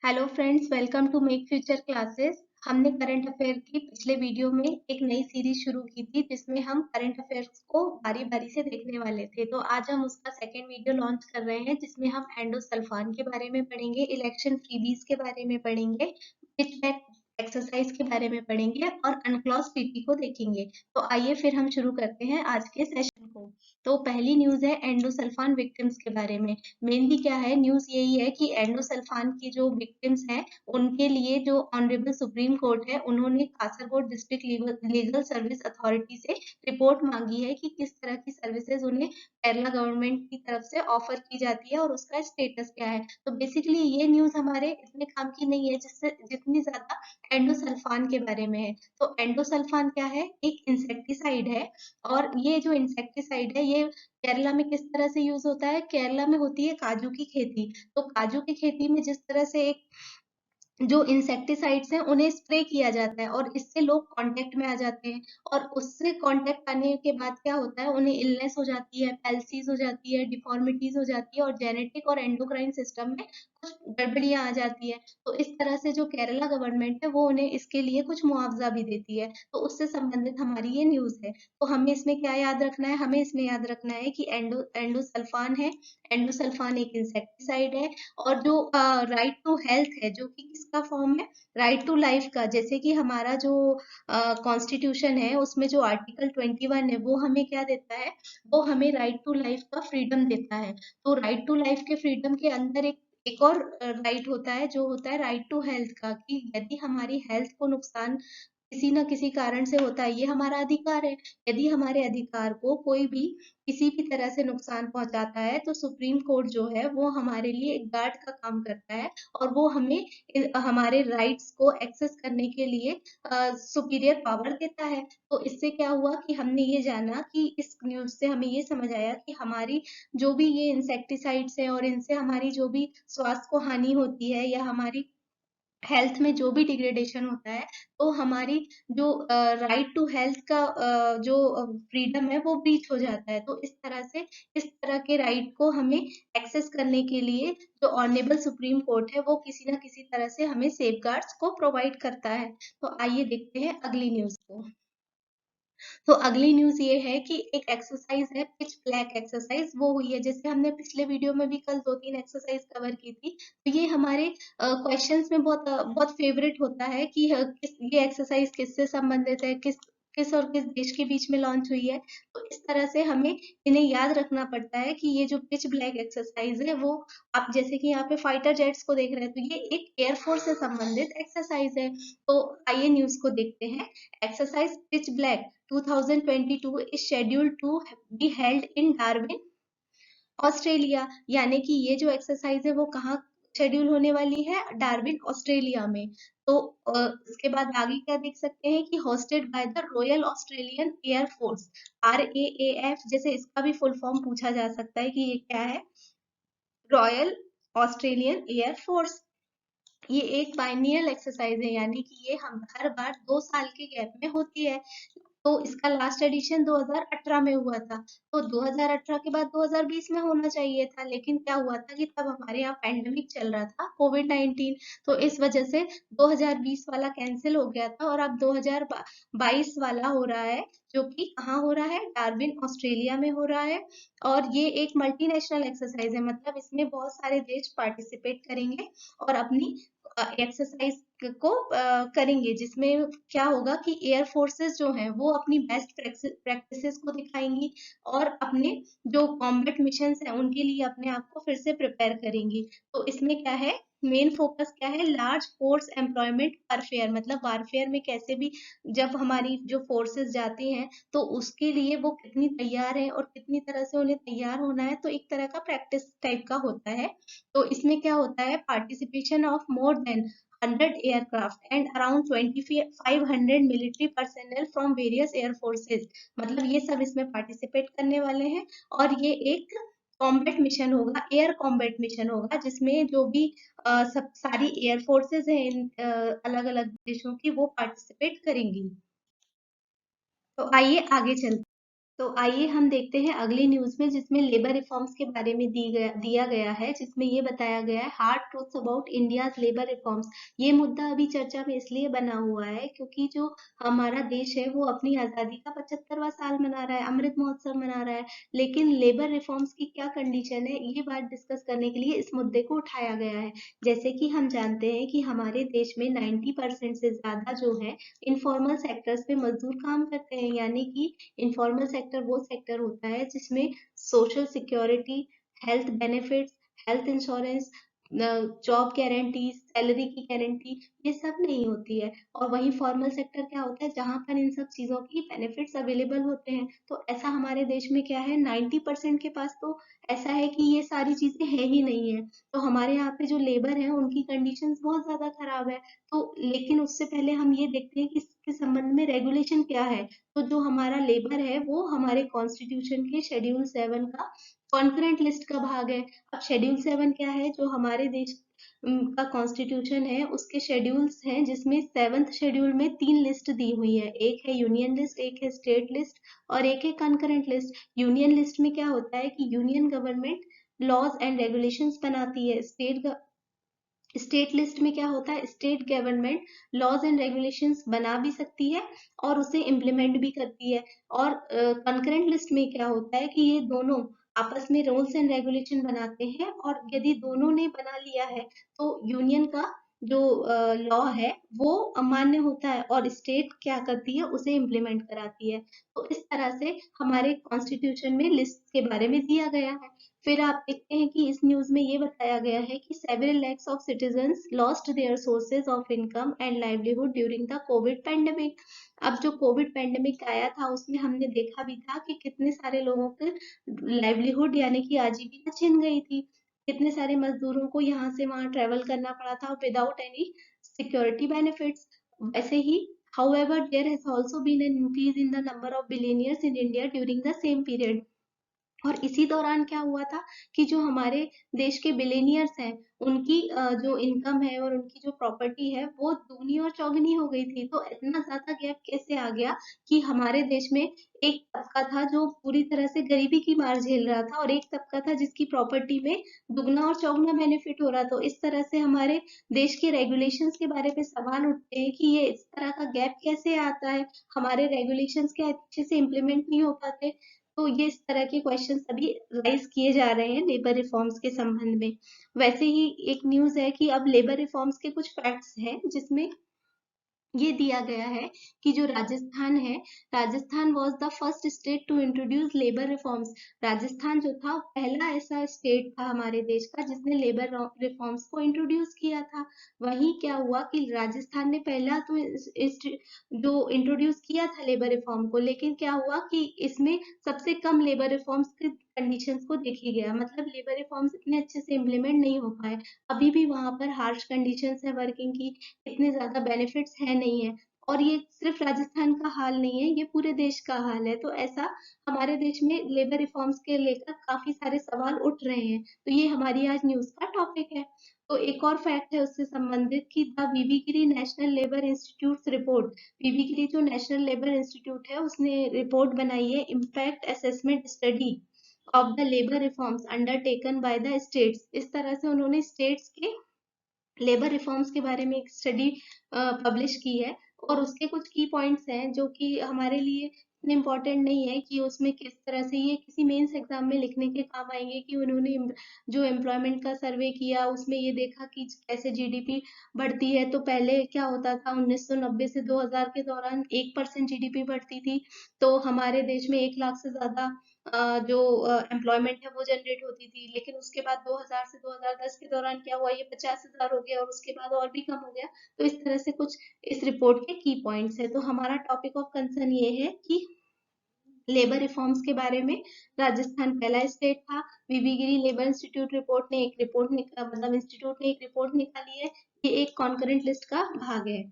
Hello friends, welcome to Make Future Classes. हमने current affair की पिछले वीडियो में एक नई सीरीज शुरू की थी जिसमें हम करंट अफेयर्स को बारी बारी से देखने वाले थे। तो आज हम उसका सेकेंड वीडियो लॉन्च कर रहे हैं जिसमें हम एंडोसल्फान के बारे में पढ़ेंगे, इलेक्शन फ्रीबीज के बारे में पढ़ेंगे, पिच बैक एक्सरसाइज के बारे में पढ़ेंगे और अनक्लॉज पीपी को देखेंगे। तो आइए फिर हम शुरू करते हैं आज के सेशन को। तो पहली न्यूज है एंडोसल्फान विक्टिम्स के बारे में। मेनली क्या है, न्यूज यही है कि एंडोसल्फान की जो विक्टिम्स हैं उनके लिए जो ऑनरेबल सुप्रीम कोर्ट है उन्होंने Kasaragod district legal service authority से रिपोर्ट मांगी है कि किस तरह की सर्विसेज उन्हें केरला गवर्नमेंट की तरफ से ऑफर की जाती है और उसका स्टेटस क्या है। तो बेसिकली ये न्यूज हमारे इतने काम की नहीं है जिससे जितनी ज्यादा एंडोसल्फान के बारे में है। तो एंडोसल्फान क्या है, एक इंसेक्टिसाइड है और ये जो इंसेक्टिसाइड है ये केरला में किस तरह से यूज होता है। केरला में होती है काजू की खेती। तो काजू की खेती में जिस तरह से एक जो इंसेक्टिसाइड्स हैं उन्हें स्प्रे किया जाता है और इससे लोग कांटेक्ट में आ जाते हैं और उससे कांटेक्ट आने के बाद क्या होता है, उन्हें इलनेस हो जाती है, पैल्सीज हो जाती है, डिफॉर्मिटीज हो जाती है और जेनेटिक और एंडोक्राइन सिस्टम में कुछ गड़बड़ियां आ जाती है। तो इस तरह से जो केरला गवर्नमेंट है वो उन्हें इसके लिए कुछ मुआवजा भी देती है। तो उससे संबंधित हमारी ये न्यूज है। तो हमें इसमें क्या याद रखना है, हमें इसमें याद रखना है कि एंडोसल्फान है। एंडोसल्फान एक इंसेक्टिसाइड है और जो राइट टू हेल्थ है जो कि किसका फॉर्म है, राइट टू लाइफ का। जैसे कि हमारा जो कॉन्स्टिट्यूशन है उसमें जो आर्टिकल 21 है वो हमें क्या देता है, वो हमें राइट टू लाइफ का फ्रीडम देता है। तो राइट टू लाइफ के फ्रीडम के अंदर एक और राइट होता है जो होता है राइट टू हेल्थ का, कि यदि हमारी हेल्थ को नुकसान किसी न किसी कारण से होता है, ये हमारा अधिकार है। यदि हमारे अधिकार को कोई भी किसी भी तरह से नुकसान पहुंचाता है तो सुप्रीम कोर्ट जो है वो हमारे लिए एक गार्ड का काम करता है और वो हमें हमारे राइट्स को एक्सेस करने के लिए सुपीरियर पावर देता है। तो इससे क्या हुआ कि हमने ये जाना कि इस न्यूज से हमें ये समझ आया कि हमारी जो भी ये इंसेक्टिसाइड्स हैं और इनसे हमारी जो भी स्वास्थ्य को हानि होती है या हमारी हेल्थ में जो भी डिग्रेडेशन होता है, तो हमारी जो राइट टू हेल्थ का जो फ्रीडम है वो ब्रीच हो जाता है। तो इस तरह से इस तरह के राइट को हमें एक्सेस करने के लिए जो ऑनरेबल सुप्रीम कोर्ट है वो किसी ना किसी तरह से हमें सेफगार्ड्स को प्रोवाइड करता है। तो आइए देखते हैं अगली न्यूज को। तो अगली न्यूज ये है कि एक एक्सरसाइज है पिच ब्लैक एक्सरसाइज, वो हुई है जैसे हमने पिछले वीडियो में भी कल 2-3 एक्सरसाइज कवर की थी। तो ये हमारे क्वेश्चंस में बहुत बहुत फेवरेट होता है कि ये एक्सरसाइज किससे संबंधित है, किस किस और किस देश के बीच में लॉन्च हुई है। तो इस तरह से हमें इन्हें याद रखना पड़ता है कि ये जो पिच ब्लैक एक्सरसाइज है वो, आप जैसे कि यहाँ पे फाइटर जेट्स को देख रहे हैं तो ये एक एयरफोर्स से संबंधित एक्सरसाइज है। तो आइए न्यूज को देखते हैं। Exercise pitch black 2022 is scheduled to be held in Darwin, Australia. यानी कि ये जो एक्सरसाइज है वो कहाँ शेड्यूल होने वाली है, डार्विन ऑस्ट्रेलिया में। तो इसके बाद आगे क्या देख सकते हैं कि hosted by the royal Australian air force, RAAF। जैसे इसका भी फुल फॉर्म पूछा जा सकता है कि ये क्या है, रॉयल ऑस्ट्रेलियन एयर फोर्स। ये एक बाइनियल एक्सरसाइज है यानी कि ये हम हर बार 2 साल के गैप में होती है। तो इसका लास्ट एडिशन 2018 में हुआ था। तो 2018 के बाद 2020 में होना चाहिए था, लेकिन क्या हुआ था कि तब हमारे यहाँ पैंडेमिक चल रहा था, कोविड-19। तो इस वजह से 2020 वाला कैंसिल हो गया था और अब 2022 वाला हो रहा है, जो कि कहाँ हो रहा है, डार्विन ऑस्ट्रेलिया में हो रहा है। और ये एक मल्टीनेशनल एक्सरसाइज है, मतलब इसमें बहुत सारे देश पार्टिसिपेट करेंगे और अपनी एक्सरसाइज को करेंगे, जिसमें क्या होगा कि एयर फोर्सेस जो हैं वो अपनी बेस्ट प्रैक्टिसेस को दिखाएंगी और अपने जो कॉम्बैट मिशंस हैं उनके लिए अपने आप को फिर से प्रिपेयर करेंगी। तो इसमें क्या है, मेन फोकस क्या है, लार्ज फोर्स एम्प्लॉयमेंट वारफेयर, मतलब वारफेयर में कैसे भी जब हमारी जो फोर्सेस जाती हैं तो उसके लिए वो कितनी तैयार है और कितनी तरह से उन्हें तैयार होना है। तो एक तरह का प्रैक्टिस टाइप का होता है। तो इसमें क्या होता है, participation of more than 100 aircraft and around 2500 military personnel from various air forces। मतलब ये सब इसमें पार्टिसिपेट करने वाले हैं और ये एक कॉम्बैट मिशन होगा, एयर कॉम्बैट मिशन होगा, जिसमें जो भी सब सारी एयर फोर्सेस हैं इन अलग अलग देशों की वो पार्टिसिपेट करेंगी। तो आइए आगे चलते तो आइए हम देखते हैं अगली न्यूज में, जिसमें लेबर रिफॉर्म्स के बारे में दिया गया है, जिसमें ये बताया गया है hard truths about India's labour reforms. ये मुद्दा अभी चर्चा में इसलिए बना हुआ है क्योंकि जो हमारा देश है वो अपनी आजादी का 75वां साल मना रहा है, अमृत महोत्सव मना रहा है। लेकिन लेबर रिफॉर्म्स की क्या कंडीशन है, ये बात डिस्कस करने के लिए इस मुद्दे को उठाया गया है। जैसे कि हम जानते हैं कि हमारे देश में 90% से ज्यादा जो है इनफॉर्मल सेक्टर्स पे मजदूर काम करते हैं, यानी कि इनफॉर्मल सेक्टर वो सेक्टर होता है जिसमें social security, health benefits, health insurance, job guarantee, salary की गारंटी, ये सब नहीं होती है। और वही फॉर्मल सेक्टर क्या होता है, जहां पर इन सब चीजों की बेनिफिट्स अवेलेबल होते हैं। तो ऐसा हमारे देश में क्या है, 90% के पास तो ऐसा है कि ये सारी चीजें है ही नहीं है। तो हमारे यहाँ पे जो लेबर है उनकी कंडीशंस बहुत ज्यादा खराब है। तो लेकिन उससे पहले हम ये देखते हैं कि इसके संबंध में रेगुलेशन क्या है। तो जो हमारा लेबर है वो हमारे कॉन्स्टिट्यूशन के शेड्यूल 7 का कॉन्करेंट लिस्ट का भाग है। अब शेड्यूल 7 क्या है, जो हमारे देश का कॉन्स्टिट्यूशन है उसके शेड्यूल्स हैं, जिसमें 7th शेड्यूल में 3 लिस्ट दी हुई है। एक है यूनियन लिस्ट, एक है स्टेट लिस्ट और एक है कॉन्करेंट लिस्ट। यूनियन लिस्ट में क्या होता है कि union government laws and regulations बनाती है। स्टेट लिस्ट में क्या होता है, state government laws and regulations बना भी सकती है और उसे इम्प्लीमेंट भी करती है। और कंकरेंट लिस्ट में क्या होता है कि ये दोनों आपस में रूल्स एंड रेगुलेशन बनाते हैं, और यदि दोनों ने बना लिया है तो यूनियन का जो लॉ है वो अमान्य होता है और स्टेट क्या करती है, उसे इम्प्लीमेंट कराती है। तो इस तरह से हमारे कॉन्स्टिट्यूशन में लिस्ट के बारे में दिया गया है। फिर आप देखते हैं कि इस न्यूज में ये बताया गया है कि several lakhs of citizens lost their sources of income and livelihood during the Covid pandemic. अब जो कोविड पेंडेमिक आया था उसमें हमने देखा भी था कि कितने सारे लोगों के लाइवलीहुड यानी कि आजीविका छिन गई थी। कितने सारे मजदूरों को यहाँ से वहां ट्रेवल करना पड़ा था विदाउट एनी सिक्योरिटी बेनिफिट्स। वैसे ही however there has also been an increase in the number of billionaires in India during the same period। और इसी दौरान क्या हुआ था कि जो हमारे देश के बिलेनियर्स हैं उनकी जो इनकम है और उनकी जो प्रॉपर्टी है वो दूनी और चौगुनी हो गई थी। तो इतना ज्यादा गैप कैसे आ गया कि हमारे देश में एक तबका था जो पूरी तरह से गरीबी की मार झेल रहा था, और एक तबका था जिसकी प्रॉपर्टी में दुगना और चौगुना बेनिफिट हो रहा। तो इस तरह से हमारे देश के रेगुलेशंस के बारे में सवाल उठते हैं कि ये इस तरह का गैप कैसे आता है, हमारे रेगुलेशंस क्या अच्छे से इम्प्लीमेंट नहीं हो पाते। तो ये इस तरह के क्वेश्चंस अभी राइज किए जा रहे हैं लेबर रिफॉर्म्स के संबंध में। वैसे ही एक न्यूज है कि अब लेबर रिफॉर्म्स के कुछ फैक्ट्स हैं, जिसमें ये दिया गया है कि जो राजस्थान है, Rajasthan was the first state to introduce labour reforms. Rajasthan जो था पहला ऐसा स्टेट था हमारे देश का जिसने लेबर रिफॉर्म्स को इंट्रोड्यूस किया था। वहीं क्या हुआ कि राजस्थान ने पहला तो जो इंट्रोड्यूस किया था लेबर रिफॉर्म को, लेकिन क्या हुआ कि इसमें सबसे कम लेबर रिफॉर्म्स के कंडीशंस को देखी गया, मतलब लेबर रिफॉर्म्स इतने अच्छे से इम्प्लीमेंट नहीं हो पाए। अभी भी वहां पर हार्श कंडीशंस है वर्किंग की, इतने ज्यादा बेनिफिट्स है नहीं है। और ये सिर्फ राजस्थान का हाल नहीं है, ये पूरे देश का हाल है। तो ऐसा हमारे देश में लेबर रिफॉर्म्स के लेकर काफी सारे सवाल उठ रहे हैं। तो ये हमारी आज न्यूज का टॉपिक है। तो एक और फैक्ट है उससे संबंधित कि the VV Giri national labour institute report, VV Giri जो नेशनल लेबर इंस्टीट्यूट है उसने रिपोर्ट बनाई है, impact assessment study of the labour reforms undertaken by the states. इस तरह से उन्होंने स्टेट्स के लेबर रिफॉर्म्स के बारे में एक स्टडी पब्लिश की है, और उसके कुछ की पॉइंट्स हैं जो कि हमारे लिए इतने इम्पोर्टेंट नहीं है कि उसमें किस तरह से ये किसी मेंस एग्जाम में लिखने के काम आएंगे। कि उन्होंने जो एम्प्लॉयमेंट का सर्वे किया उसमें ये देखा कि कैसे जीडीपी बढ़ती है। तो पहले क्या होता था, 1990 से 2000 के दौरान 1% जीडीपी बढ़ती थी। तो हमारे देश में 1 लाख से ज्यादा जो एम्प्लॉयमेंट है वो जनरेट होती थी। लेकिन उसके बाद 2000 से 2010 के दौरान क्या हुआ, ये 50,000 हो गया और उसके बाद और भी कम हो गया। तो इस तरह से कुछ इस रिपोर्ट के की पॉइंट्स है। तो हमारा टॉपिक ऑफ कंसर्न ये है कि लेबर रिफॉर्म्स के बारे में राजस्थान पहला स्टेट था। वीवी गिरी लेबर इंस्टीट्यूट रिपोर्ट ने एक रिपोर्ट मतलब इंस्टीट्यूट ने एक रिपोर्ट निकाली है। ये एक कॉन्करेंट लिस्ट का भाग है।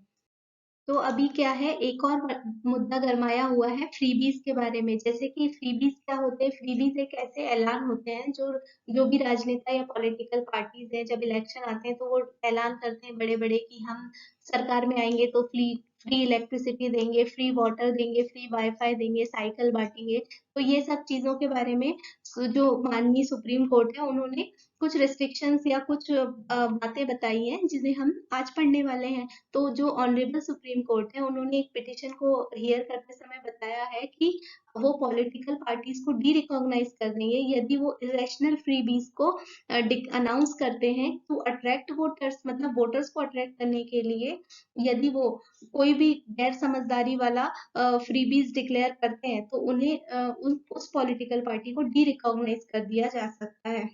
तो अभी क्या है, एक और मुद्दा गरमाया हुआ है फ्रीबीज के बारे में। जैसे कि फ्रीबीज क्या होते हैं, फ्रीबीज एक ऐसे ऐलान होते हैं जो जो भी राजनेता या पॉलिटिकल पार्टीज हैं जब इलेक्शन आते हैं तो वो ऐलान करते हैं बड़े बड़े कि हम सरकार में आएंगे तो फ्री फ्री इलेक्ट्रिसिटी देंगे, फ्री वाटर देंगे, फ्री वाईफाई देंगे, साइकिल बांटेंगे। तो ये सब चीजों के बारे में जो माननीय सुप्रीम कोर्ट है उन्होंने कुछ रिस्ट्रिक्शंस या कुछ बातें बताई हैं जिन्हें हम आज पढ़ने वाले हैं। तो जो ऑनरेबल सुप्रीम कोर्ट है उन्होंने एक पिटिशन को हियर करते समय बताया है कि वो पॉलिटिकल पार्टीज को डी रिकॉग्नाइज कर देंगे यदि वो इरेशनल फ्रीबीज को अनाउंस करते हैं टू अट्रैक्ट वोटर्स, मतलब वोटर्स को अट्रैक्ट करने के लिए यदि वो कोई भी गैर समझदारी वाला फ्रीबीज डिक्लेयर करते हैं तो उन्हें उस पॉलिटिकल पार्टी को डी रिकॉग्नाइज कर दिया जा सकता है।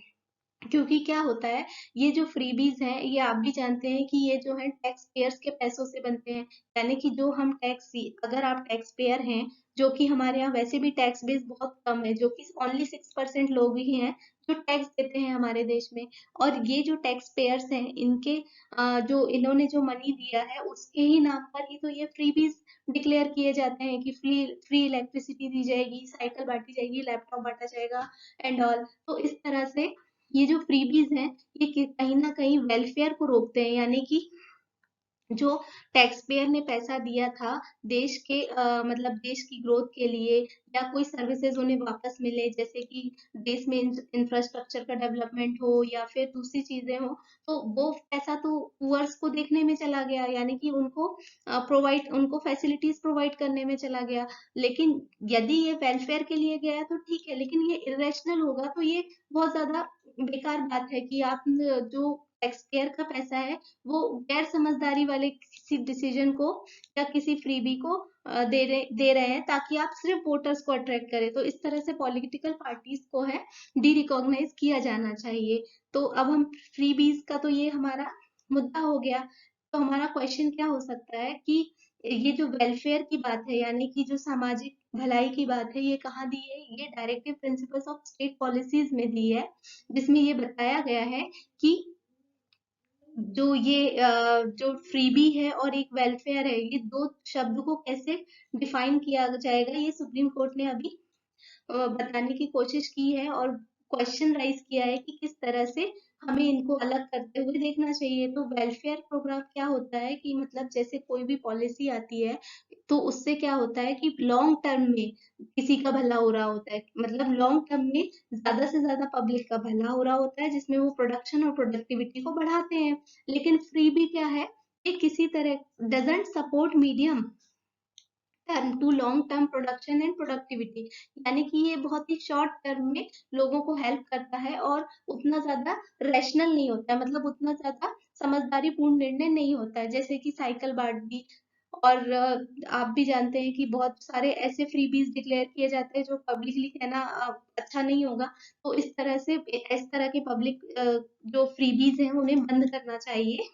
क्योंकि क्या होता है, ये जो फ्रीबीज हैं ये आप भी जानते हैं कि ये जो है टैक्स पेयर्स के पैसों से बनते हैं। यानी कि जो हम टैक्स, अगर आप टैक्स पेयर हैं, जो कि हमारे यहाँ वैसे भी टैक्स बेस बहुत कम है, जो कि ओनली 6% लोग ही हैं जो टैक्स देते हैं हमारे देश में। और ये जो टैक्स पेयर्स हैं इनके जो इन्होंने जो मनी दिया है उसके ही नाम पर ही तो ये फ्रीबीज डिक्लेयर किए जाते हैं कि फ्री फ्री इलेक्ट्रिसिटी दी जाएगी, साइकिल बांटी जाएगी, लैपटॉप बांटा जाएगा एंड ऑल। तो इस तरह से ये जो फ्रीबीज हैं ये कहीं ना कहीं वेलफेयर को रोकते हैं। यानी कि जो टैक्स पेयर ने पैसा दिया था देश के मतलब देश की ग्रोथ के लिए या कोई सर्विसेज उन्हें वापस मिले, जैसे कि देश में इंफ्रास्ट्रक्चर का डेवलपमेंट हो या फिर दूसरी चीजें हो, तो वो पैसा तो पुअर्स को देखने में चला गया, यानी कि उनको उनको फैसिलिटीज प्रोवाइड करने में चला गया। लेकिन यदि ये वेलफेयर के लिए गया तो ठीक है, लेकिन ये इरेशनल होगा तो ये बहुत ज्यादा बेकार बात है कि आप जो टैक्स पेयर का पैसा है वो गैर समझदारी वाले किसी डिसीजन को या किसी फ्रीबी को दे रहे हैं ताकि आप सिर्फ वोटर्स को अट्रैक्ट करें। तो इस तरह से पॉलिटिकल पार्टीज को है डी रिकॉग्नाइज किया जाना चाहिए। तो अब हम फ्रीबीज का तो ये हमारा मुद्दा हो गया। तो हमारा क्वेश्चन क्या हो सकता है कि ये जो वेलफेयर की बात है, यानी कि जो सामाजिक भलाई की बात है, ये कहाँ दी है? ये directive principles of state policies में दी है, जिसमें ये बताया गया है कि जो ये जो फ्रीबी है और एक वेलफेयर है, ये दो शब्द को कैसे डिफाइन किया जाएगा, ये सुप्रीम कोर्ट ने अभी बताने की कोशिश की है और क्वेश्चन राइज किया है कि किस तरह से हमें इनको अलग करते हुए देखना चाहिए। तो वेलफेयर प्रोग्राम क्या होता है कि मतलब जैसे कोई भी पॉलिसी आती है तो उससे क्या होता है कि लॉन्ग टर्म में किसी का भला हो रहा होता है, मतलब लॉन्ग टर्म में ज्यादा से ज्यादा पब्लिक का भला हो रहा होता है, जिसमें वो प्रोडक्शन और प्रोडक्टिविटी को बढ़ाते हैं। लेकिन फ्रीबी क्या है, ये किसी तरह doesn't support medium term to long term production and productivity, यानी कि ये बहुत ही शॉर्ट टर्म में लोगों को हेल्प करता है और उतना ज्यादा रैशनल नहीं होता है, मतलब उतना ज्यादा समझदारी पूर्ण निर्णय नहीं होता है, जैसे कि साइकिल बांट दी। और आप भी जानते हैं कि बहुत सारे ऐसे फ्रीबीज डिक्लेयर किए जाते हैं जो पब्लिकली कहना अच्छा नहीं होगा। तो इस तरह से इस तरह के पब्लिक जो फ्रीबीज हैं उन्हें बंद करना चाहिए।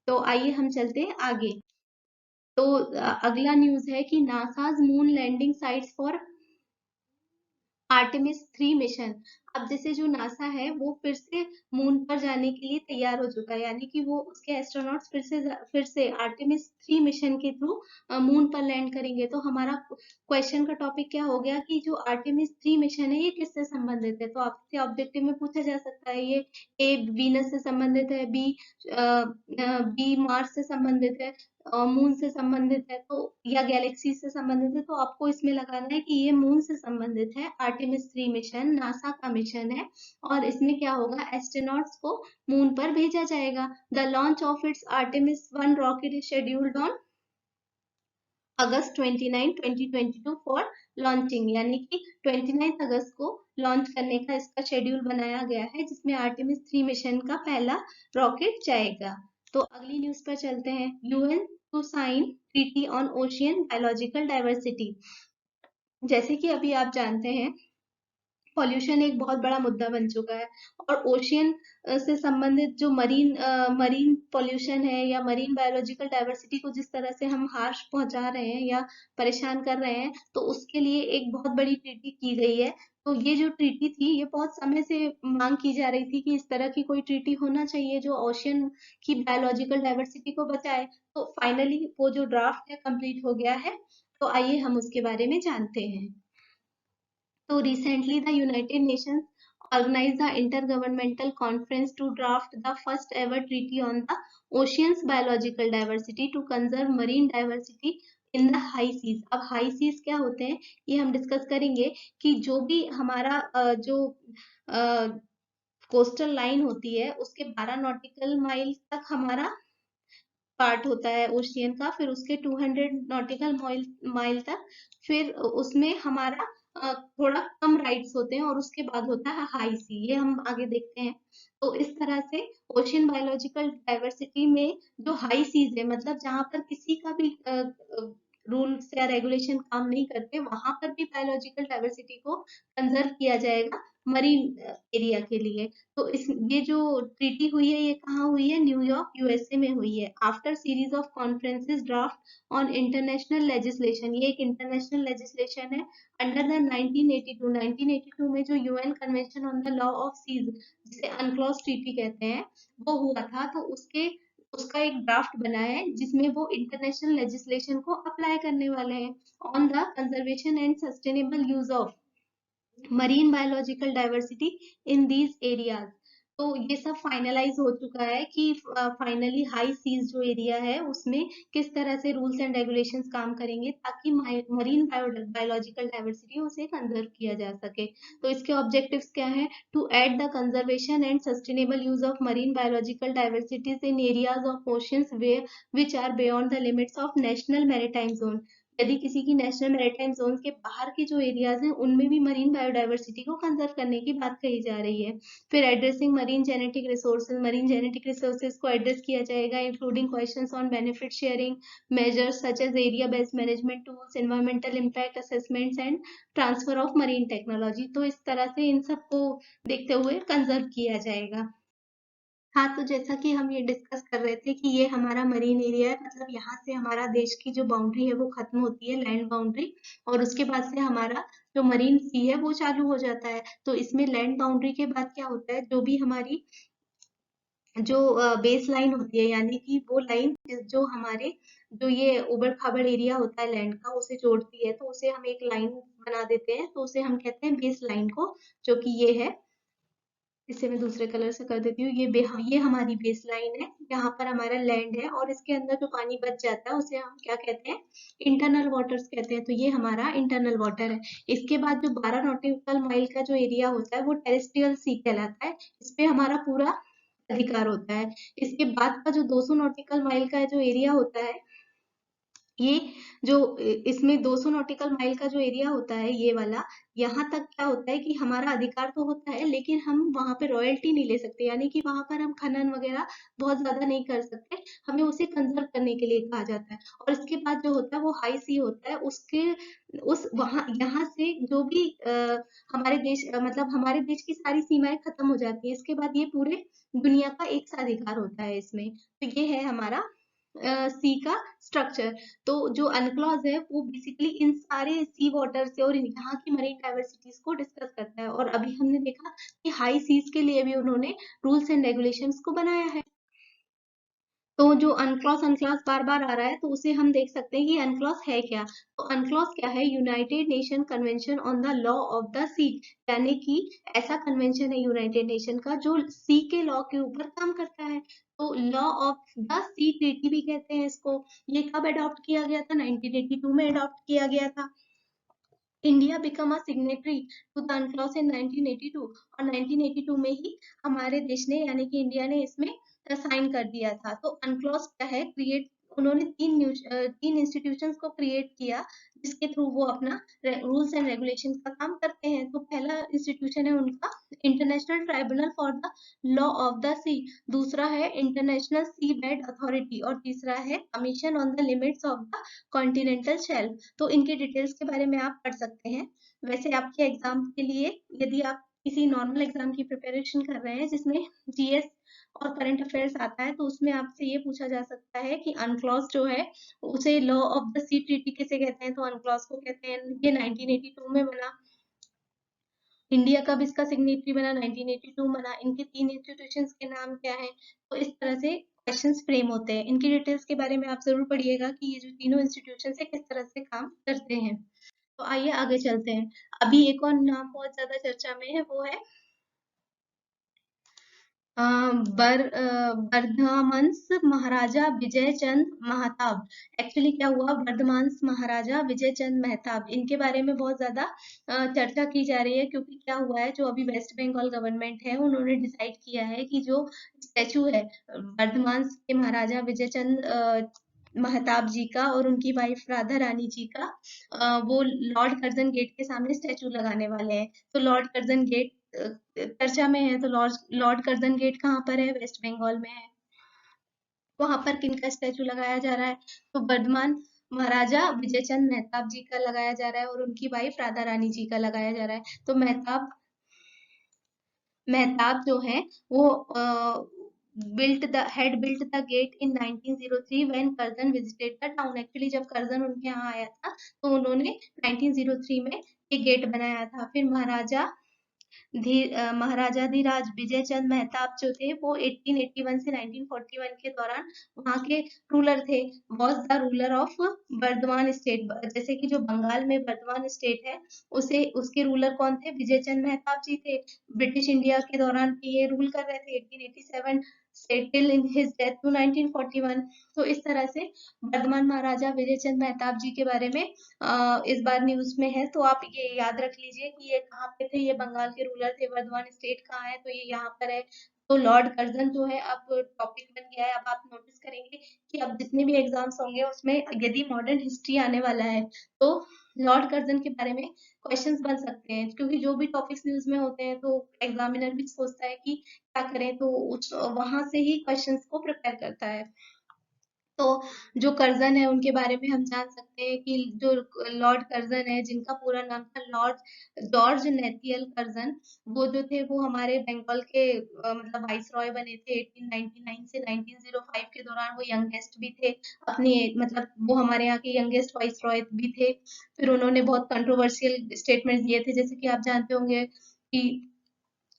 तो आइए हम चलते हैं आगे। तो अगला न्यूज है कि NASA's moon landing sites for Artemis 3 mission. अब जैसे जो नासा है वो फिर से मून पर जाने के लिए तैयार हो चुका है, यानी कि वो उसके एस्ट्रोनॉट्स फिर से आर्टेमिस 3 मिशन के थ्रू मून पर लैंड करेंगे। तो हमारा क्वेश्चन का टॉपिक क्या हो गया कि जो आर्टेमिस 3 मिशन है ये किससे संबंधित है? तो आपसे ऑब्जेक्टिव में पूछा जा सकता है ये ए वीनस से संबंधित है, बी मार्स से संबंधित है, मून से संबंधित है, तो या गैलेक्सी से संबंधित है। तो आपको इसमें लगाना है कि ये मून से संबंधित है। आर्टेमिस 3 मिशन नासा का मिशन है और इसमें क्या होगा, एस्ट्रोनॉट्स को मून पर भेजा जाएगा। The launch of its Artemis 1 rocket is scheduled on August 29, 2022 for launching, यानी कि 29 अगस्त को लॉन्च करने का इसका शेड्यूल बनाया गया है, जिसमें आर्टेमिस 3 मिशन का पहला रॉकेट जाएगा। तो अगली न्यूज पर चलते हैं। UN to sign treaty on ocean biological diversity. जैसे कि अभी आप जानते हैं पॉल्यूशन एक बहुत बड़ा मुद्दा बन चुका है और ओशियन से संबंधित जो मरीन पॉल्यूशन है या मरीन बायोलॉजिकल डाइवर्सिटी को जिस तरह से हम हार्श पहुंचा रहे हैं या परेशान कर रहे हैं, तो उसके लिए एक बहुत बड़ी ट्रीटी की गई है। तो ये जो ट्रीटी थी ये बहुत समय से मांग की जा रही थी कि इस तरह की कोई ट्रीटी होना चाहिए जो ओशियन की बायोलॉजिकल डाइवर्सिटी को बचाए। तो फाइनली वो जो ड्राफ्ट है कंप्लीट हो गया है। तो आइए हम उसके बारे में जानते हैं। तो recently the United Nations organized the intergovernmental conference to draft the first ever treaty on the ocean's biological diversity to conserve marine diversity in the high seas. अब हाई सीज क्या होते हैं ये हम डिस्कस करेंगे कि जो भी हमारा जो कोस्टल लाइन होती है उसके 12 नॉटिकल माइल तक हमारा पार्ट होता है ओशियन का, फिर उसके 200 नॉटिकल माइल तक फिर उसमें हमारा थोड़ा कम राइट्स होते हैं और उसके बाद होता है हाई सी, ये हम आगे देखते हैं। तो इस तरह से ओशियन बायोलॉजिकल डाइवर्सिटी में जो हाई सीज है मतलब जहां पर किसी का भी रूल्स या रेगुलेशन काम नहीं करते वहां पर भी बायोलॉजिकल डाइवर्सिटी को कंजर्व किया जाएगा मरीन एरिया के लिए। तो इस ये जो ट्रीटी हुई है ये कहाँ हुई है, न्यूयॉर्क यूएसए में हुई है। After series of conferences draft on international legislation, ये एक इंटरनेशनल लेजिस्लेशन है अंडर द 1982 में जो UN convention on the law of seas जिसे अनक्लॉज ट्रीटी कहते हैं वो हुआ था। तो उसका एक ड्राफ्ट बना है जिसमें वो इंटरनेशनल लेजिस्लेशन को अप्लाई करने वाले हैं on the conservation and sustainable use of marine biological diversity in these areas. तो ये सब फाइनलाइज हो चुका है कि फाइनली हाई सीज जो एरिया है उसमें किस तरह से रूल्स एंड रेगुलेशंस काम करेंगे ताकि मरीन बायोलॉजिकल डाइवर्सिटी उसे कंजर्व किया जा सके। तो इसके ऑब्जेक्टिव्स क्या है, to aid the conservation and sustainable use of marine biological diversities in areas of oceans where which are beyond the limits of national maritime zone. यदि किसी की नेशनल मैरीटाइम जोन के बाहर के जो एरियाज हैं उनमें भी मरीन बायोडाइवर्सिटी को कंजर्व करने की बात कही जा रही है। फिर एड्रेसिंग मरीन जेनेटिक रिसोर्सेज को एड्रेस किया जाएगा including questions on benefit sharing measures such as area based management tools, environmental impact assessments and transfer of marine technology. तो इस तरह से इन सबको देखते हुए कंजर्व किया जाएगा। हाँ, तो जैसा कि हम ये डिस्कस कर रहे थे कि ये हमारा मरीन एरिया है, मतलब यहाँ से हमारा देश की जो बाउंड्री है वो खत्म होती है, लैंड बाउंड्री, और उसके बाद से हमारा जो मरीन सी है वो चालू हो जाता है। तो इसमें लैंड बाउंड्री के बाद क्या होता है, जो भी हमारी जो बेस लाइन होती है यानी कि वो लाइन जो हमारे जो ये उबड़ खाबड़ एरिया होता है लैंड का उसे जोड़ती है, तो उसे हम एक लाइन बना देते हैं, तो उसे हम कहते हैं बेस लाइन को, जो कि ये है। इसे मैं दूसरे कलर से कर देती हूँ। ये हमारी बेस लाइन है, यहाँ पर हमारा लैंड है और इसके अंदर जो पानी बच जाता है उसे हम क्या कहते हैं, इंटरनल वाटर्स कहते हैं। तो ये हमारा इंटरनल वाटर है। इसके बाद जो 12 नॉटिकल माइल का जो एरिया होता है वो टेरेस्ट्रियल सी कहलाता है, इस पे हमारा पूरा अधिकार होता है। इसके बाद का जो 200 नॉटिकल माइल का जो एरिया होता है, ये जो इसमें 200 नॉटिकल माइल का जो एरिया होता है ये वाला, यहाँ तक क्या होता है कि हमारा अधिकार तो होता है लेकिन हम वहां पे रॉयल्टी नहीं ले सकते, यानी कि वहां पर हम खनन वगैरह बहुत ज्यादा नहीं कर सकते, हमें उसे कंजर्व करने के लिए कहा जाता है। और इसके बाद जो होता है वो हाई सी होता है, उसके उस वहां यहाँ से जो भी हमारे देश मतलब हमारे देश की सारी सीमाएं खत्म हो जाती है, इसके बाद ये पूरे दुनिया का एक सा अधिकार होता है इसमें। तो ये है हमारा सी का स्ट्रक्चर। तो जो अनक्लॉज है वो बेसिकली इन सारे सी वाटर से और यहाँ की मरीन डाइवर्सिटीज को डिस्कस करता है। और अभी हमने देखा कि हाई सीज के लिए भी उन्होंने रूल्स एंड रेगुलेशंस को बनाया है। तो जो अनक्लॉस अनक्लॉस बार बार आ रहा है तो उसे हम देख सकते हैं कि अनक्लॉस है क्या। तो अनक्लॉस क्या है, united nation convention on the law of the sea, यानी कि ऐसा कन्वेंशन है यूनाइटेड नेशन का जो सी के लॉ के ऊपर काम करता है। तो law of the sea treaty भी कहते हैं इसको। ये कब अडॉप्ट किया गया था, 1982 में अडॉप्ट किया गया था। India become a signatory to the UNCLOS in 1982, और 1982 में ही हमारे देश ने यानी कि इंडिया ने इसमें साइन कर दिया था। तो अनक्लॉस क्या है, क्रिएट उन्होंने तीन इंस्टीट्यूशंस को क्रिएट किया जिसके थ्रू वो अपना रूल्स एंड रेगुलेशन का काम करते हैं। तो पहला इंस्टीट्यूशन है उनका international tribunal for the law of the sea, दूसरा है इंटरनेशनल सी बेड अथॉरिटी, और तीसरा है commission on the limits of the continental shelf. तो इनके डिटेल्स के बारे में आप पढ़ सकते हैं। वैसे आपके एग्जाम के लिए यदि आप किसी नॉर्मल एग्जाम की प्रिपरेशन कर रहे हैं जिसमें जीएस और करंट अफेयर्स आता है तो उसमें आपसे ये पूछा जा सकता है कि अनक्लॉज जो है उसे law of the sea treaty किसे कहते हैं, तो अनक्लॉज को कहते हैं। ये 1982 में बना। इंडिया कब इसका सिग्नेटरी बना, 1982 बना। इनके तीन इंस्टीट्यूशंस के नाम क्या हैं। तो इस तरह से क्वेश्चंस फ्रेम होते हैं। इनकी डिटेल्स के बारे में आप जरूर पढ़िएगा कि ये जो तीनों इंस्टीट्यूशन है किस तरह से काम करते हैं। तो आइए आगे चलते हैं। अभी एक और नाम बहुत ज्यादा चर्चा में है, वो है वर्धमांस महाराजा विजय चंद महताब। एक्चुअली क्या हुआ, वर्धमांस महाराजा विजय चंद महताब, इनके बारे में बहुत ज्यादा चर्चा की जा रही है, क्योंकि क्या हुआ है, जो अभी वेस्ट बंगाल गवर्नमेंट है उन्होंने डिसाइड किया है कि जो स्टैचू है वर्धमांस के महाराजा विजय चंद महताब जी का और उनकी वाइफ राधा रानी जी का, वो लॉर्ड कर्जन गेट के सामने स्टैचू लगाने वाले हैं। तो लॉर्ड कर्जन गेट चर्चा में है, तो लॉर्ड लॉर्ड कर्जन गेट कहाँ पर है, वेस्ट बंगाल में है। वहां पर किनका स्टैचू लगाया जा रहा है, तो वर्धमान महाराजा विजय चंद मेहताब जी का लगाया जा रहा है और उनकी वाइफ राधा रानी जी का लगाया जा रहा है। तो मेहताब मेहताब जो है वो built the gate in 1903 when Curzon visited the town। Actually जब कर्जन उनके यहाँ आया था तो उन्होंने 1903 में ये गेट बनाया था। फिर महाराजाधिराज विजय चंद मेहताब जो थे वो 1881 से 1941 के दौरान वहां के रूलर थे। Was the ruler of Bardhaman state. जैसे कि जो बंगाल में बर्धमान स्टेट है, उसे उसके रूलर कौन थे, विजय चंद मेहताब जी थे। ब्रिटिश इंडिया के दौरान ये रूल कर रहे थे 1887 से till in his death to 1941। तो इस तरह से वर्धमान महाराजा विजय चंद मेहताब जी के बारे में इस बार न्यूज में है। तो आप ये याद रख लीजिए कि ये कहाँ पे थे, ये बंगाल के रूलर थे। वर्धमान स्टेट कहाँ है, तो ये यहाँ पर है। तो लॉर्ड कर्जन जो है अब टॉपिक बन गया है। अब आप नोटिस करेंगे कि अब जितने भी एग्जाम्स होंगे उसमें यदि मॉडर्न हिस्ट्री आने वाला है तो लॉर्ड कर्जन के बारे में क्वेश्चंस बन सकते हैं, क्योंकि जो भी टॉपिक्स न्यूज में होते हैं तो एग्जामिनर भी सोचता है कि क्या करें, तो वहां से ही क्वेश्चंस को प्रिपेयर करता है। तो जो कर्जन है उनके बारे में हम जान सकते हैं कि जो लॉर्ड कर्जन है, जिनका पूरा नाम था लॉर्ड जॉर्ज नेथियल कर्जन, वो जो थे वो हमारे बंगाल के मतलब वाइस रॉय बने थे 1899 से 1905 के दौरान। वो यंगेस्ट भी थे अपने, मतलब वो हमारे यहाँ के यंगेस्ट वाइस रॉय भी थे। फिर उन्होंने बहुत कंट्रोवर्शियल स्टेटमेंट दिए थे, जैसे कि आप जानते होंगे कि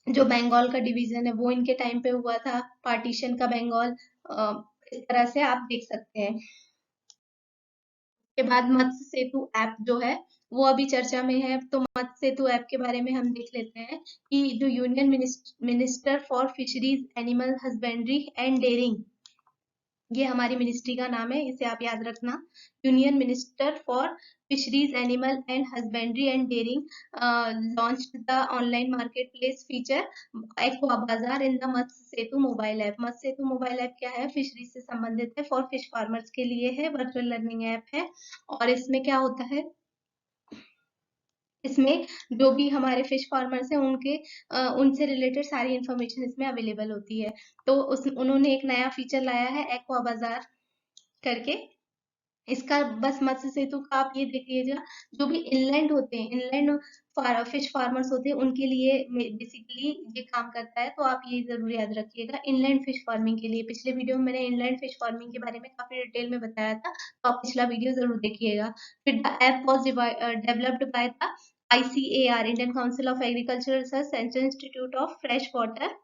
जो बंगाल का डिवीजन है वो इनके टाइम पे हुआ था, पार्टीशन का बंगाल। इस तरह से आप देख सकते हैं। के बाद मत्स्य सेतु ऐप जो है वो अभी चर्चा में है। तो मत्स्य सेतु ऐप के बारे में हम देख लेते हैं कि जो union minister for fisheries animal husbandry and dairying, ये हमारी मिनिस्ट्री का नाम है, इसे आप याद रखना। Union minister for fisheries animal and husbandry and dairying launched the online market place feature aqua Bazaar in the Matsya Setu mobile app. Matsya Setu mobile app क्या है, फिशरीज से संबंधित है, फॉर फिश फार्मर्स के लिए है, वर्चुअल लर्निंग ऐप है। और इसमें क्या होता है, इसमें जो भी हमारे फिश फार्मर्स हैं उनके उनसे रिलेटेड सारी इंफॉर्मेशन इसमें अवेलेबल होती है। तो उन्होंने एक नया फीचर लाया है एक्वा बाजार करके। इसका बस मत्स्य सेतु का आप ये देख लीजिएगा, जो भी इनलैंड होते हैं, इनलैंड फिश फार्मर्स होते हैं, उनके लिए बेसिकली ये काम करता है। तो आप ये जरूर याद रखिएगा, इनलैंड फिश फार्मिंग के लिए। पिछले वीडियो में मैंने इनलैंड फिश फार्मिंग के बारे में काफी डिटेल में बताया था, तो आप पिछला वीडियो जरूर देखिएगा। फिर the app was developed by the ICAR, Indian council of agricultural research, central institute of fresh water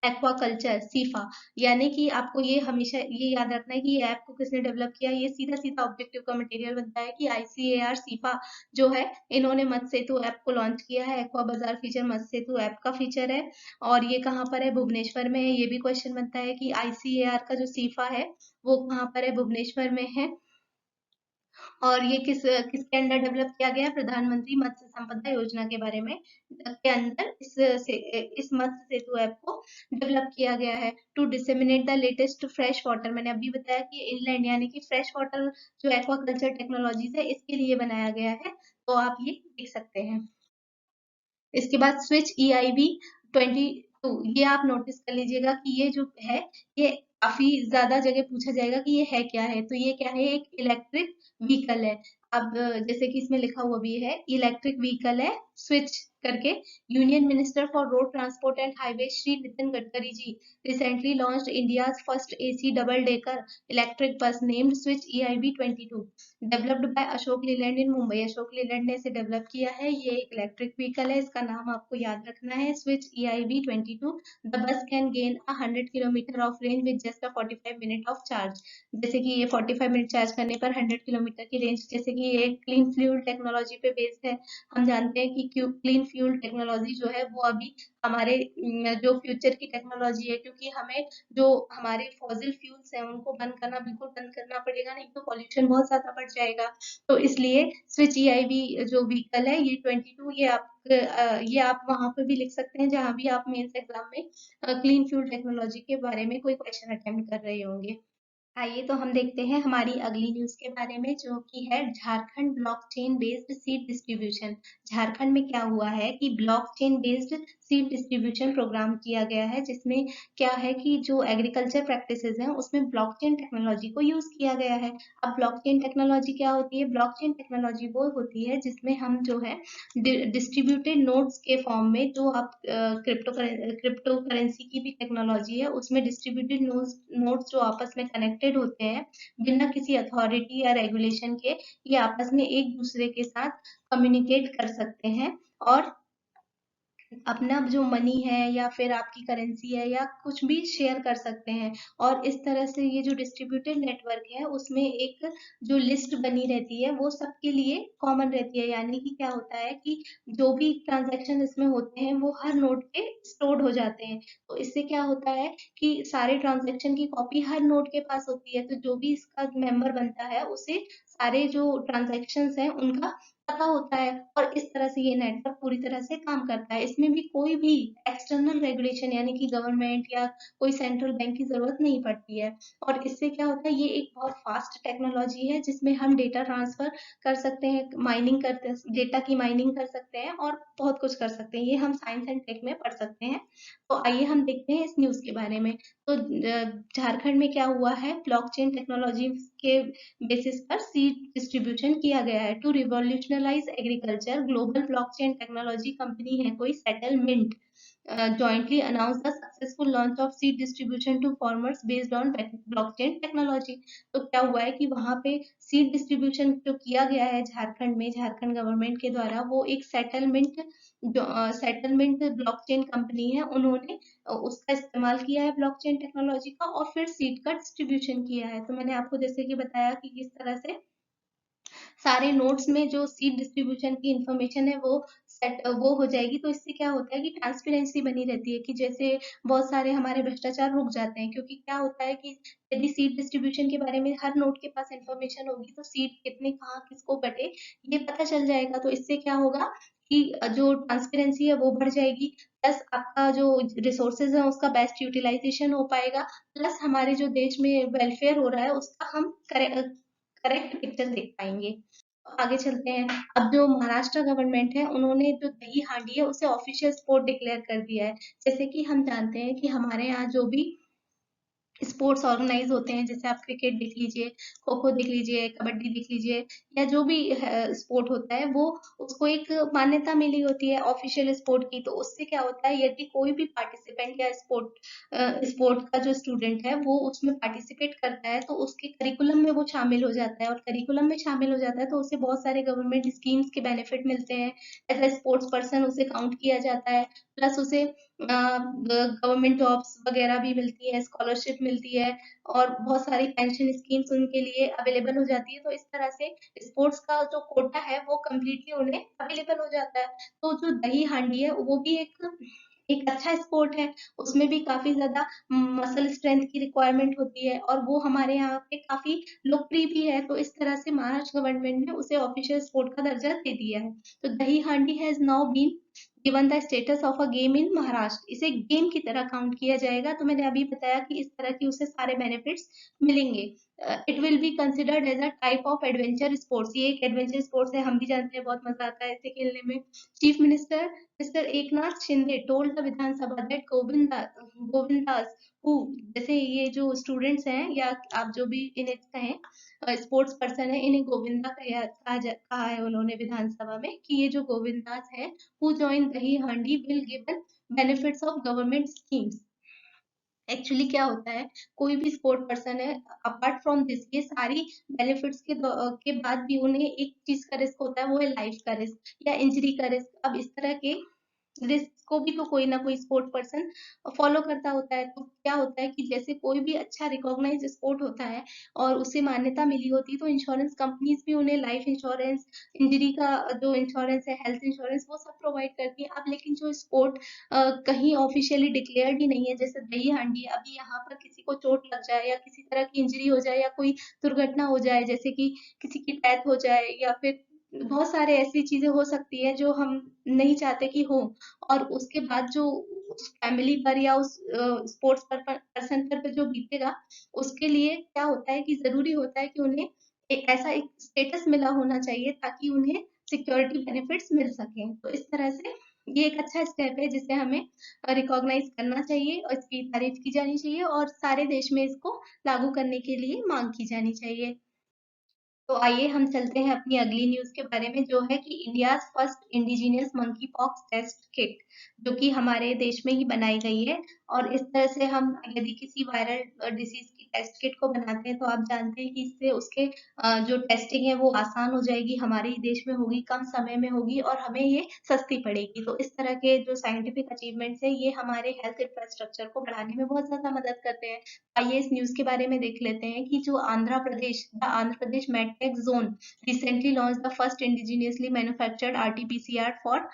aquaculture, CIFA. यानी कि आपको ये हमेशा ये याद रखना है कि ये ऐप को किसने डेवलप किया। ये सीधा सीधा ऑब्जेक्टिव का मटेरियल बनता है कि ICAR सीफा जो है, इन्होंने मत्स्य सेतु ऐप को लॉन्च किया है। एक्वा बाजार फीचर मत्स्य सेतु ऐप का फीचर है, और ये कहाँ पर है, भुवनेश्वर में है। ये भी क्वेश्चन बनता है कि ICAR का जो सीफा है वो कहाँ पर है, भुवनेश्वर में है। और ये किसके अंडर डेवलप किया गया है, प्रधानमंत्री मत्स्य संपदा योजना के बारे में के अंदर इस मत्स्य सेतु ऐप को डेवलप किया गया है to disseminate the latest fresh water. मैंने अभी बताया कि इनलैंड यानी कि फ्रेश वाटर जो एक्वाकल्चर टेक्नोलॉजीज है इसके लिए बनाया गया है। तो आप ये देख सकते हैं। इसके बाद स्विच EIB 22, ये आप नोटिस कर लीजिएगा कि ये जो है ये काफी ज्यादा जगह पूछा जाएगा कि ये है क्या है। तो ये क्या है, एक इलेक्ट्रिक व्हीकल है। अब जैसे कि इसमें लिखा हुआ भी है, इलेक्ट्रिक व्हीकल है स्विच करके। Union minister for road transport and highway Shri Nitin Gadkari ji recently launched India's first AC double decker electric bus named switch EIB 22, developed by Ashok Leyland in Mumbai. Ashok Leyland ने इसे डेवलप किया है। ये एक इलेक्ट्रिक व्हीकल है, इसका नाम आपको याद रखना है, switch EIB 22। The bus can gain 100 kilometre of range with just 45 minute of charge. जैसे कि ये 45 मिनट चार्ज करने पर 100 किलोमीटर की रेंज, जैसे कि ये क्लीन फ्यूल टेक्नोलॉजी पे बेस्ड है। हम जानते हैं कि क्लीन फ्यूल टेक्नोलॉजी जो है वो अभी हमारे जो फ्यूचर की टेक्नोलॉजी है, क्योंकि हमें जो हमारे फॉसिल फ्यूल्स हैं उनको बंद करना, बिल्कुल बंद करना पड़ेगा, नहीं तो पॉल्यूशन बहुत ज्यादा बढ़ जाएगा। तो इसलिए स्विच ईआईवी जो व्हीकल है ये 22, ये आप वहां पे भी लिख सकते हैं जहां भी आप मेंस एग्जाम में क्लीन फ्यूल टेक्नोलॉजी के बारे में कोई क्वेश्चन अटेम्प्ट कर रहे होंगे। आइए तो हम देखते हैं हमारी अगली न्यूज के बारे में, जो कि है Jharkhand blockchain based seed distribution. Jharkhand में क्या हुआ है कि blockchain based seed distribution programme किया गया है, जिसमें क्या है कि जो एग्रीकल्चर प्रैक्टिसेस हैं उसमें ब्लॉकचेन टेक्नोलॉजी को यूज किया गया है। अब ब्लॉकचेन टेक्नोलॉजी क्या होती है? ब्लॉकचेन टेक्नोलॉजी वो होती है जिसमें हम जो है डिस्ट्रीब्यूटेड नोड्स के फॉर्म में, जो आप क्रिप्टो करेंसी की भी टेक्नोलॉजी है, उसमें डिस्ट्रीब्यूटेड नोड्स जो आपस में कनेक्टेड होते हैं बिना किसी अथॉरिटी या रेगुलेशन के, ये आपस में एक दूसरे के साथ कम्युनिकेट कर सकते हैं और अपना जो मनी है या फिर आपकी करेंसी है या कुछ भी शेयर कर सकते हैं। और इस तरह से ये जो डिस्ट्रीब्यूटेड नेटवर्क है उसमें एक जो लिस्ट बनी रहती है वो सबके लिए कॉमन रहती है, यानी कि क्या होता है कि जो भी ट्रांजैक्शन इसमें होते हैं वो हर नोड पे स्टोर्ड हो जाते हैं। तो इससे क्या होता है कि सारे ट्रांजैक्शन की कॉपी हर नोड के पास होती है, तो जो भी इसका मेंबर बनता है उसे सारे जो ट्रांजैक्शंस हैं उनका पता होता है, और इस तरह से ये नेटवर्क पूरी तरह से काम करता है। इसमें भी कोई भी एक्सटर्नल रेगुलेशन यानी कि गवर्नमेंट या कोई सेंट्रल बैंक की जरूरत नहीं पड़ती है। और इससे क्या होता है, ये एक बहुत फास्ट टेक्नोलॉजी है जिसमें हम डेटा ट्रांसफर कर सकते हैं, माइनिंग करते डेटा की माइनिंग कर सकते हैं और बहुत कुछ कर सकते हैं। ये हम साइंस एंड टेक में पढ़ सकते हैं। तो आइए हम देखते हैं इस न्यूज के बारे में। तो झारखंड में क्या हुआ है, ब्लॉकचेन टेक्नोलॉजी के बेसिस पर सीड डिस्ट्रीब्यूशन किया गया है। To revolutionise agriculture, global blockchain technology company है कोई settlement jointly announced the successful launch of seed distribution to farmers based on blockchain technology। तो क्या हुआ है कि वहां पे सीड डिस्ट्रीब्यूशन जो किया गया है झारखंड में, झारखंड गवर्नमेंट के द्वारा, वो एक सेटलमेंट ब्लॉकचेन कंपनी है, उन्होंने उसका इस्तेमाल किया है ब्लॉकचेन टेक्नोलॉजी का और फिर सीड का डिस्ट्रीब्यूशन किया है। तो मैंने आपको जैसे कि बताया कि किस तरह से सारे नोट्स में जो सीड डिस्ट्रीब्यूशन की इंफॉर्मेशन है वो हो जाएगी। तो इससे क्या होता है कि ट्रांसपेरेंसी बनी रहती है, कि जैसे बहुत सारे हमारे भ्रष्टाचार रुक जाते हैं, क्योंकि क्या होता है कि यदि सीड डिस्ट्रीब्यूशन के बारे में हर नोट के पास इंफॉर्मेशन होगी तो सीड कितने कहाँ किसको बटे ये पता चल जाएगा। तो इससे क्या होगा कि जो ट्रांसपेरेंसी है वो बढ़ जाएगी, प्लस आपका जो रिसोर्सेज है उसका बेस्ट यूटिलाइजेशन हो पाएगा, प्लस हमारे जो देश में वेलफेयर हो रहा है उसका हम करेक्ट पिक्चर देख पाएंगे। आगे चलते हैं। अब जो महाराष्ट्र गवर्नमेंट है उन्होंने जो दही हांडी है उसे ऑफिशियल स्पोर्ट डिक्लेयर कर दिया है। जैसे कि हम जानते हैं कि हमारे यहाँ जो भी स्पोर्ट्स ऑर्गेनाइज होते हैं, जैसे आप क्रिकेट देख लीजिए, खो खो देख लीजिए, कबड्डी देख लीजिए, या जो भी स्पोर्ट होता है वो उसको एक मान्यता मिली होती है ऑफिशियल स्पोर्ट की। तो उससे क्या होता है, यदि कोई भी पार्टिसिपेंट या स्पोर्ट का जो स्टूडेंट है वो उसमें पार्टिसिपेट करता है तो उसके करिकुलम में वो शामिल हो जाता है, और करिकुलम में शामिल हो जाता है तो उसे बहुत सारे गवर्नमेंट स्कीम्स के बेनिफिट मिलते हैं। एज ए स्पोर्ट्स पर्सन उसे काउंट किया जाता है, प्लस उसे गवर्नमेंट जॉब्स वगैरह भी मिलती है, स्कॉलरशिप मिलती है, और बहुत सारी पेंशन स्कीम्स उनके लिए अवेलेबल हो जाती है। तो इस तरह से स्पोर्ट्स का जो कोटा है वो कम्प्लीटली उन्हें अवेलेबल हो जाता है। तो जो दही हांडी है वो भी एक अच्छा स्पोर्ट है, उसमें भी काफी ज्यादा मसल स्ट्रेंथ की रिक्वायरमेंट होती है और वो हमारे यहाँ पे काफी लोकप्रिय भी है। तो इस तरह से महाराष्ट्र गवर्नमेंट ने उसे ऑफिशियल स्पोर्ट का दर्जा दे दिया है। तो Dahi Handi has now been given the status of a game in Maharashtra, इसे गेम की तरह काउंट किया जाएगा। तो मैंने अभी बताया कि इस तरह की उसे सारे बेनिफिट्स मिलेंगे। It will be considered as a type of adventure sports, ये एक एडवेंचर स्पोर्ट्स है, हम भी जानते हैं बहुत मजा आता है इसे खेलने में। Chief minister mister Eknath Shinde told the Vidhan Sabha that Govind Das who, जैसे ये जो स्टूडेंट्स हैं या आप जो भी इन्हें कहें स्पोर्ट्स पर्सन है, इन्हें गोविंदा कहा है उन्होंने विधानसभा में, कि ये जो गोविंदास है who join Dahi Handi will given benefits of government schemes। Actually क्या होता है, कोई भी स्पोर्ट पर्सन है, अपार्ट फ्रॉम दिस ये सारी बेनिफिट्स के बाद भी उन्हें एक चीज का रिस्क होता है, वो है लाइफ का रिस्क या इंजरी का रिस्क। अब इस तरह के रिस्क को भी तो कोई ना कोई स्पोर्ट पर्सन फॉलो करता होता है। तो क्या होता है कि जैसे कोई भी अच्छा रिकॉग्नाइज्ड स्पोर्ट होता है और उसे मान्यता मिली होती है, तो इंश्योरेंस कंपनीज भी उन्हें लाइफ इंश्योरेंस, इंजरी का जो इंश्योरेंस है, हेल्थ इंश्योरेंस, वो सब प्रोवाइड करती है। अब लेकिन जो स्पोर्ट कहीं ऑफिशियली डिक्लेयर्ड ही नहीं है, जैसे दही हांडी, अभी यहाँ पर किसी को चोट लग जाए या किसी तरह की इंजरी हो जाए या कोई दुर्घटना हो जाए, जैसे कि किसी की डेथ हो जाए या फिर बहुत सारे ऐसी चीजें हो सकती है जो हम नहीं चाहते कि हो, और उसके बाद जो उस फैमिली पर या उस स्पोर्ट्स पर्सन पर जो बीतेगा, उसके लिए क्या होता है कि जरूरी होता है कि उन्हें ऐसा एक स्टेटस मिला होना चाहिए ताकि उन्हें सिक्योरिटी बेनिफिट्स मिल सके। तो इस तरह से ये एक अच्छा स्टेप है जिसे हमें रिकॉग्नाइज करना चाहिए और इसकी तारीफ की जानी चाहिए और सारे देश में इसको लागू करने के लिए मांग की जानी चाहिए। तो आइए हम चलते हैं अपनी अगली न्यूज के बारे में, जो है कि India first indigenous monkey pox test kit, जो कि हमारे देश में ही बनाई गई है। और इस तरह से हम यदि किसी वायरल डिसीज की टेस्ट किट को बनाते हैं, तो आप जानते हैं कि इससे उसके जो टेस्टिंग है वो आसान हो जाएगी, हमारे ही देश में होगी, कम समय में होगी और हमें ये सस्ती पड़ेगी। तो इस तरह के जो साइंटिफिक अचीवमेंट्स है, ये हमारे हेल्थ इंफ्रास्ट्रक्चर को बढ़ाने में बहुत ज्यादा मदद करते हैं। आइए इस न्यूज के बारे में देख लेते हैं कि जो Andhra Pradesh medtech zone recently launch the first indigenously manufactured RTPCR for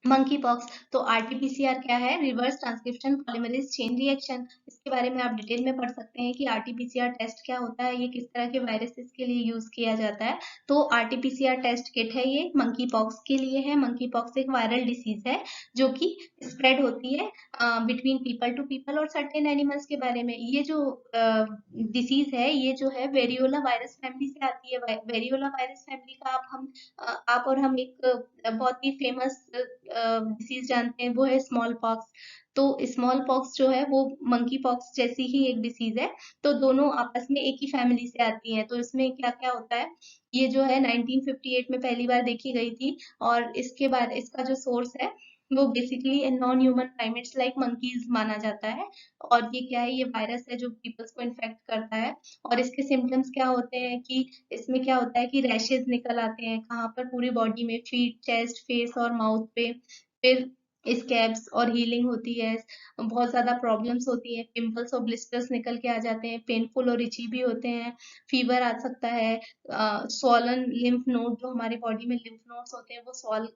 monkey pox. तो आरटीपीसीआर क्या है? Reverse transcription polymerase chain reaction. इसके बारे में आप डिटेल में पढ़ सकते हैं कि आरटीपीसीआर टेस्ट क्या होता है, ये किस तरह के वायरसेस के लिए यूज किया जाता है। तो आरटीपीसीआर टेस्ट किट है, ये मंकी पॉक्स के लिए है। मंकी पॉक्स एक वायरल डिसीज है जो कि स्प्रेड होती है बिटवीन पीपल टू पीपल और सर्टेन एनिमल्स के बारे में। ये जो डिसीज है, ये जो है वेरियोला वायरस फैमिली से आती है। वेरियोला वायरस फैमिली का आप और हम एक बहुत ही फेमस डिसीज जानते हैं, वो है स्मॉल पॉक्स। तो स्मॉल पॉक्स जो है वो मंकी पॉक्स जैसी ही एक डिसीज है। तो दोनों आपस में एक ही फैमिली से आती हैं। तो इसमें क्या क्या होता है, ये जो है 1958 में पहली बार देखी गई थी। और इसके बाद इसका जो सोर्स है वो basically non human primates like monkeys माना जाता है। और ये क्या है, ये वायरस है जो पीपल्स को इन्फेक्ट करता है। और इसके सिम्टम्स क्या होते हैं कि इसमें क्या होता है कि रैशेज निकल आते हैं, कहाँ पर? पूरी बॉडी में, फीट, चेस्ट, फेस और माउथ पे। फिर स्कैब्स और हीलिंग होती है, बहुत ज्यादा प्रॉब्लम्स होती हैं, पिंपल्स और ब्लिस्टर्स निकल के आ जाते हैं, पेनफुल और इची भी होते हैं, फीवर आ सकता है, स्वॉलन लिम्फ नोड, जो हमारे बॉडी में लिम्फ नोड्स होते हैं वो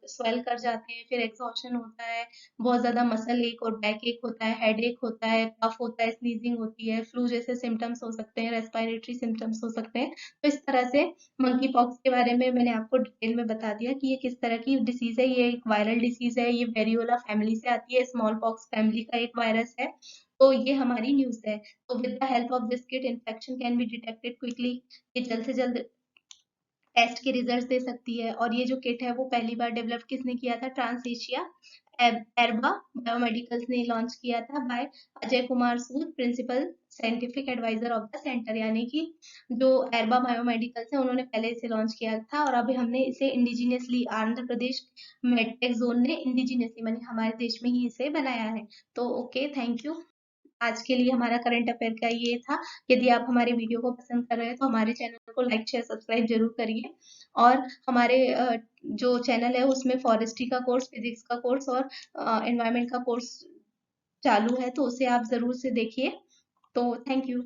स्वेल कर जाते हैं, फिर एक्सॉशन होता है, बहुत ज्यादा मसल एक और बैक एक होता है, हेड एक होता है, कफ होता है, स्नीजिंग होती है, फ्लू जैसे सिम्टम्स हो सकते हैं, रेस्पिरेटरी सिम्टम्स हो सकते हैं। तो इस तरह से मंकी पॉक्स के बारे में मैंने आपको डिटेल में बता दिया कि ये किस तरह की डिसीज है। ये एक वायरल डिसीज है, ये वेरियोला फैमिली से आती है, स्मॉल पॉक्स फैमिली का एक वायरस है। तो ये हमारी न्यूज है। तो with the help of this kit infection can be detected quickly. ये जल्द से जल्द टेस्ट के रिजल्ट दे सकती है। और ये जो किट है वो पहली बार डेवलप किसने किया था? ट्रांस एशिया एरबा बायोमेडिकल्स ने लॉन्च किया था by Ajay Kumar Sood, principal scientific adviser of the centre. यानी कि जो एरबा बायोमेडिकल्स है उन्होंने पहले इसे लॉन्च किया था और अभी हमने इसे indigenously Andhra Pradesh medtech zone ने इंडिजिनियसली माने हमारे देश में ही इसे बनाया है। तो ओके, थैंक यू। आज के लिए हमारा करंट अफेयर का ये था। यदि आप हमारे वीडियो को पसंद कर रहे हैं तो हमारे चैनल को लाइक शेयर सब्सक्राइब जरूर करिए। और हमारे जो चैनल है उसमें फॉरेस्ट्री का कोर्स, फिजिक्स का कोर्स और एनवायरनमेंट का कोर्स चालू है, तो उसे आप जरूर से देखिए। तो थैंक यू।